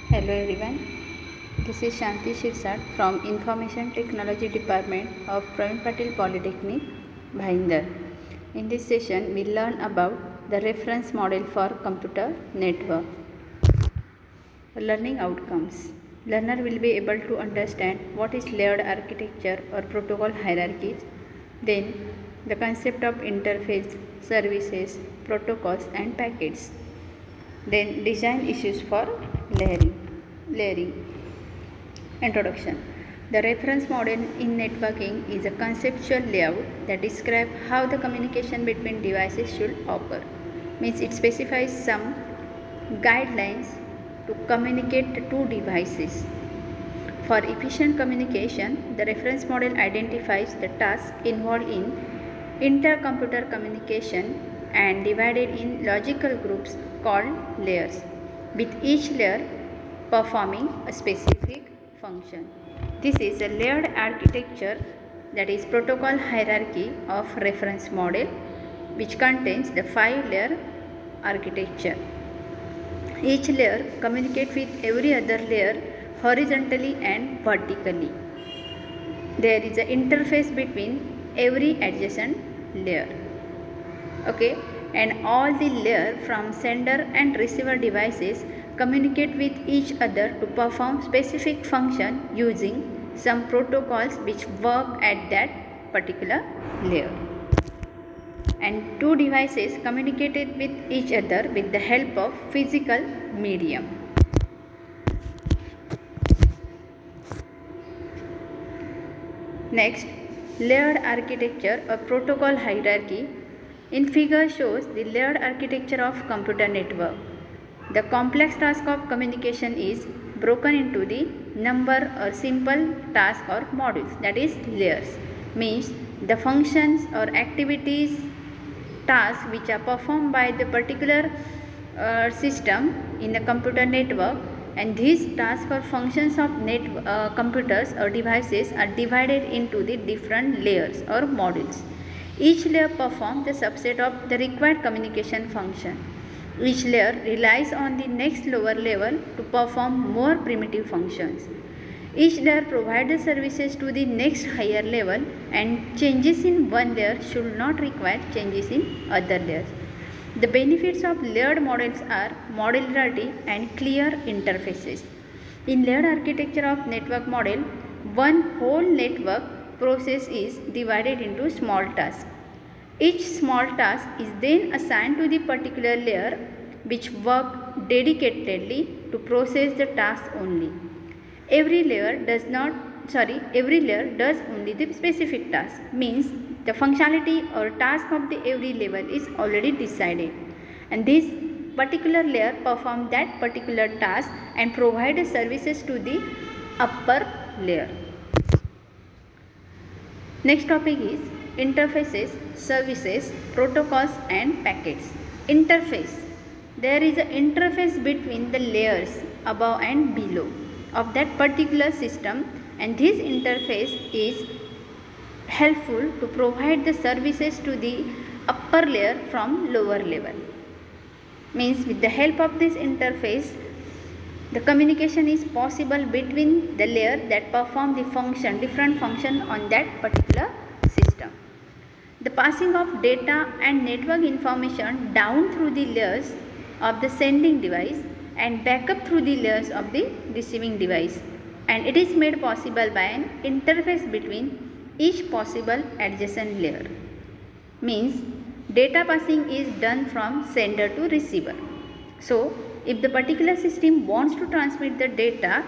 Hello everyone, this is Shanti Shirsat from Information Technology Department of Praveen Patil Polytechnic, Bhayindar. In this session, we learn about the reference model for computer network. Learning outcomes. Learner will be able to understand what is layered architecture or protocol hierarchies, then the concept of interface, services, protocols and packets. Then design issues for layering. Introduction. The reference model in networking is a conceptual layout that describes how the communication between devices should occur. Means it specifies some guidelines to communicate two devices. For efficient communication, the reference model identifies the tasks involved in intercomputer communication and divided in logical groups called layers, with each layer performing a specific function. This is a layered architecture, that is protocol hierarchy of reference model, which contains the 5-layer architecture. Each layer communicates with every other layer horizontally and vertically. There is an interface between every adjacent layer. Okay, and all the layer from sender and receiver devices communicate with each other to perform specific function using some protocols which work at that particular layer. And two devices communicated with each other with the help of physical medium. Next, layered architecture or protocol hierarchy. In figure shows the layered architecture of computer network. The complex task of communication is broken into the number or simple task or modules, that is layers. Means the functions or activities, tasks which are performed by the particular system in the computer network, and these tasks or functions of computers or devices are divided into the different layers or modules. Each layer performs the subset of the required communication function. Each layer relies on the next lower level to perform more primitive functions. Each layer provides the services to the next higher level, and changes in one layer should not require changes in other layers. The benefits of layered models are modularity and clear interfaces. In layered architecture of network model, one whole network process is divided into small tasks. Each small task is then assigned to the particular layer, which work dedicatedly to process the task only. Every layer does only the specific task. Means the functionality or task of the every level is already decided, and this particular layer perform that particular task and provide services to the upper layer. Next topic is interfaces, services, protocols and packets. Interface. There is an interface between the layers above and below of that particular system, and this interface is helpful to provide the services to the upper layer from lower level. Means with the help of this interface, the communication is possible between the layer that perform the different function on that particular system. The passing of data and network information down through the layers of the sending device and back up through the layers of the receiving device, and it is made possible by an interface between each possible adjacent layer. Means data passing is done from sender to receiver. So if the particular system wants to transmit the data,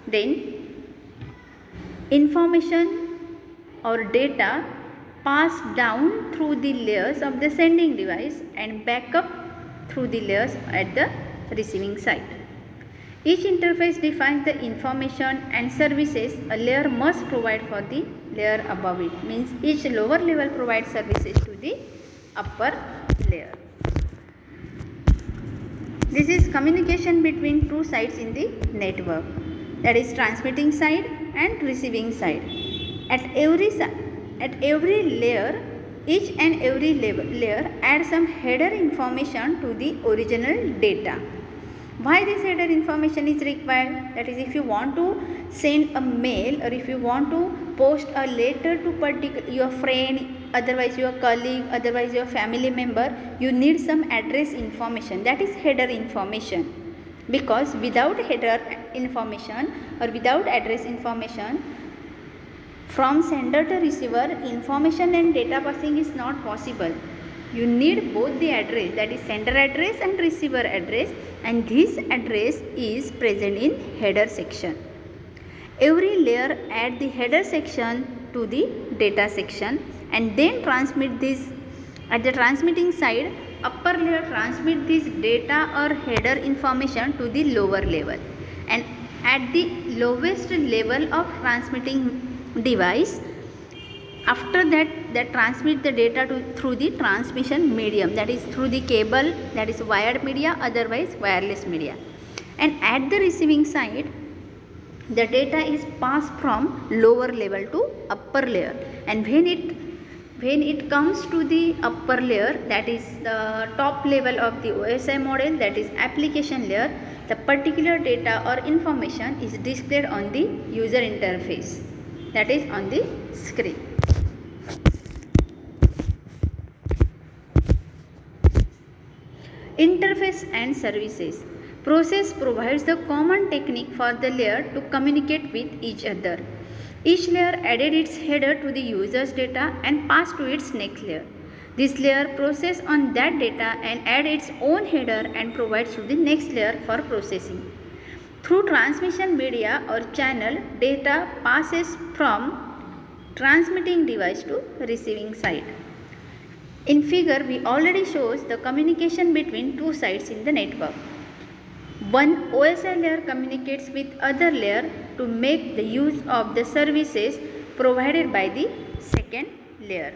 then information or data pass down through the layers of the sending device and back up through the layers at the receiving side. Each interface defines the information and services a layer must provide for the layer above it. Means each lower level provides services to the upper layer. This is communication between two sides in the network, that is transmitting side and receiving side. At every layer, Each and every layer adds some header information to the original data. Why this header information is required? That is, if you want to send a mail or if you want to post a letter to your friend, otherwise your colleague, otherwise your family member, you need some address information. That is header information. Because without header information or without address information, from sender to receiver, information and data passing is not possible. You need both the address, that is sender address and receiver address, and this address is present in header section. Every layer add the header section to the data section and then transmit this. At the transmitting side, upper layer transmit this data or header information to the lower level, and at the lowest level of transmitting device, after that transmit the data through the transmission medium, that is through the cable, that is wired media, otherwise wireless media, and at the receiving side the data is passed from lower level to upper layer, and when it comes to the upper layer, that is the top level of the OSI model, that is application layer, the particular data or information is displayed on the user interface, that is on the screen. Interface and services. Process provides the common technique for the layer to communicate with each other. Each layer added its header to the user's data and passed to its next layer. This layer processes on that data and adds its own header and provides to the next layer for processing. Through transmission media or channel, data passes from transmitting device to receiving side. In figure, we already shows the communication between two sides in the network. One OSI layer communicates with other layer to make the use of the services provided by the second layer.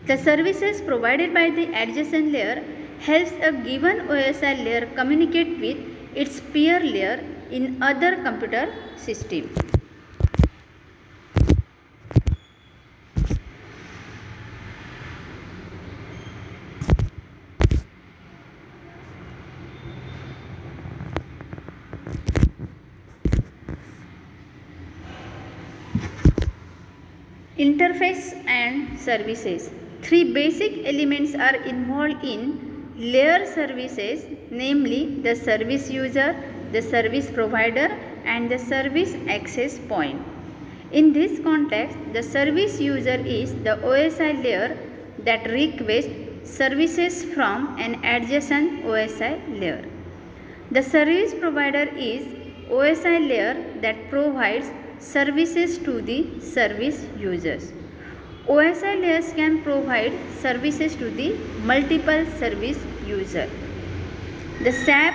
The services provided by the adjacent layer helps a given OSI layer communicate with its peer layer in other computer system. Interface and services. Three basic elements are involved in layer services, namely the service user, the service provider, and the service access point. In this context, the service user is the OSI layer that requests services from an adjacent OSI layer. The service provider is OSI layer that provides services to the service users. OSI layers can provide services to the multiple service user. The SAP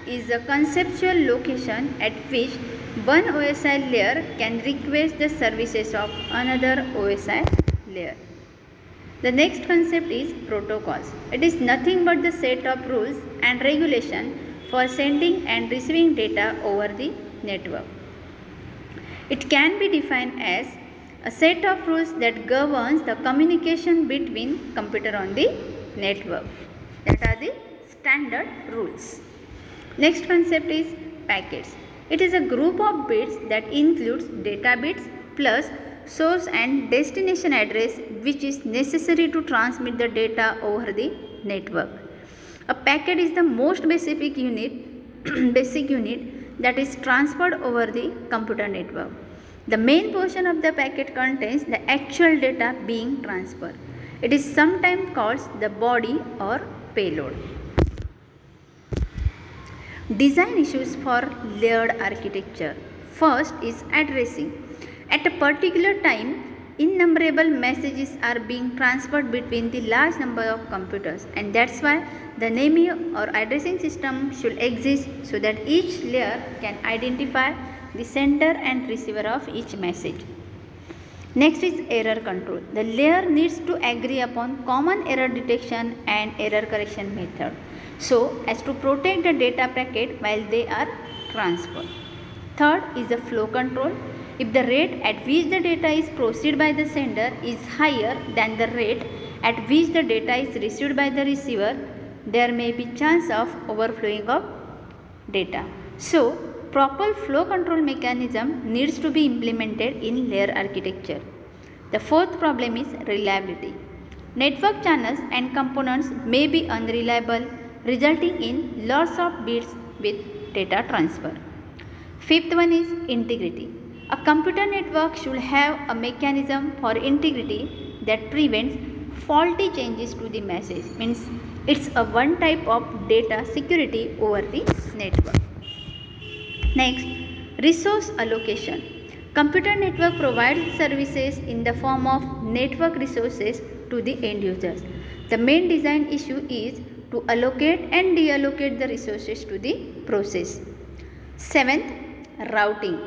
is a conceptual location at which one OSI layer can request the services of another OSI layer. The next concept is protocols. It is nothing but the set of rules and regulation for sending and receiving data over the network. It can be defined as a set of rules that governs the communication between computer on the network. That are the standard rules. Next concept is packets. It is a group of bits that includes data bits plus source and destination address which is necessary to transmit the data over the network. A packet is the most basic unit that is transferred over the computer network. The main portion of the packet contains the actual data being transferred. It is sometimes called the body or payload. Design issues for layered architecture. First is addressing. At a particular time, innumerable messages are being transferred between the large number of computers, and that's why the naming or addressing system should exist so that each layer can identify the sender and receiver of each message. Next is error control. The layer needs to agree upon common error detection and error correction method so as to protect the data packet while they are transferred. Third is the flow control. If the rate at which the data is processed by the sender is higher than the rate at which the data is received by the receiver, there may be chance of overflowing of data. So, proper flow control mechanism needs to be implemented in layer architecture. The fourth problem is reliability. Network channels and components may be unreliable, resulting in loss of bits with data transfer. Fifth one is integrity. A computer network should have a mechanism for integrity that prevents faulty changes to the message. Means it's a one type of data security over the network. Next, resource allocation. Computer network provides services in the form of network resources to the end users. The main design issue is to allocate and deallocate the resources to the process. Seventh, routing.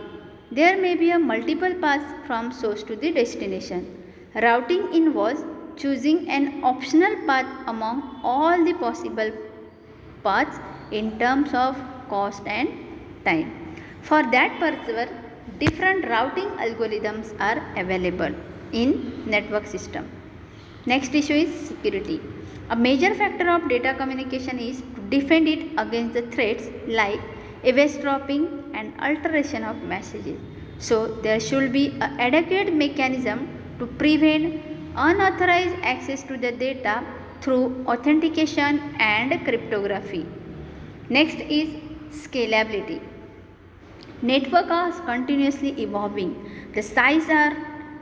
There may be a multiple paths from source to the destination. Routing involves choosing an optional path among all the possible paths in terms of cost and time. For that purpose, different routing algorithms are available in network system. Next issue is security. A major factor of data communication is to defend it against the threats like eavesdropping and alteration of messages. So, there should be an adequate mechanism to prevent unauthorized access to the data through authentication and cryptography. Next is scalability. Networks are continuously evolving. The size are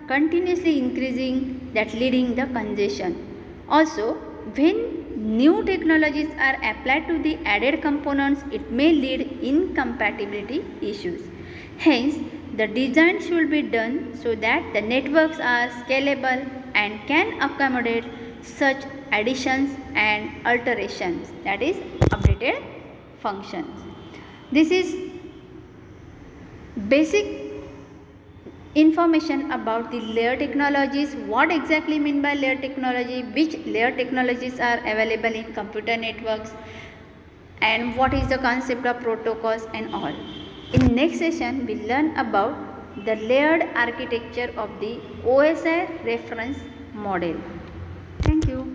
continuously increasing, that leading the congestion. Also, when new technologies are applied to the added components, it may lead incompatibility issues. Hence, the design should be done so that the networks are scalable and can accommodate such additions and alterations, that is updated functions. This is basic information about the layer technologies, what exactly mean by layer technology, which layer technologies are available in computer networks, and what is the concept of protocols and all. In next session, we learn about the layered architecture of the OSI reference model. Thank you.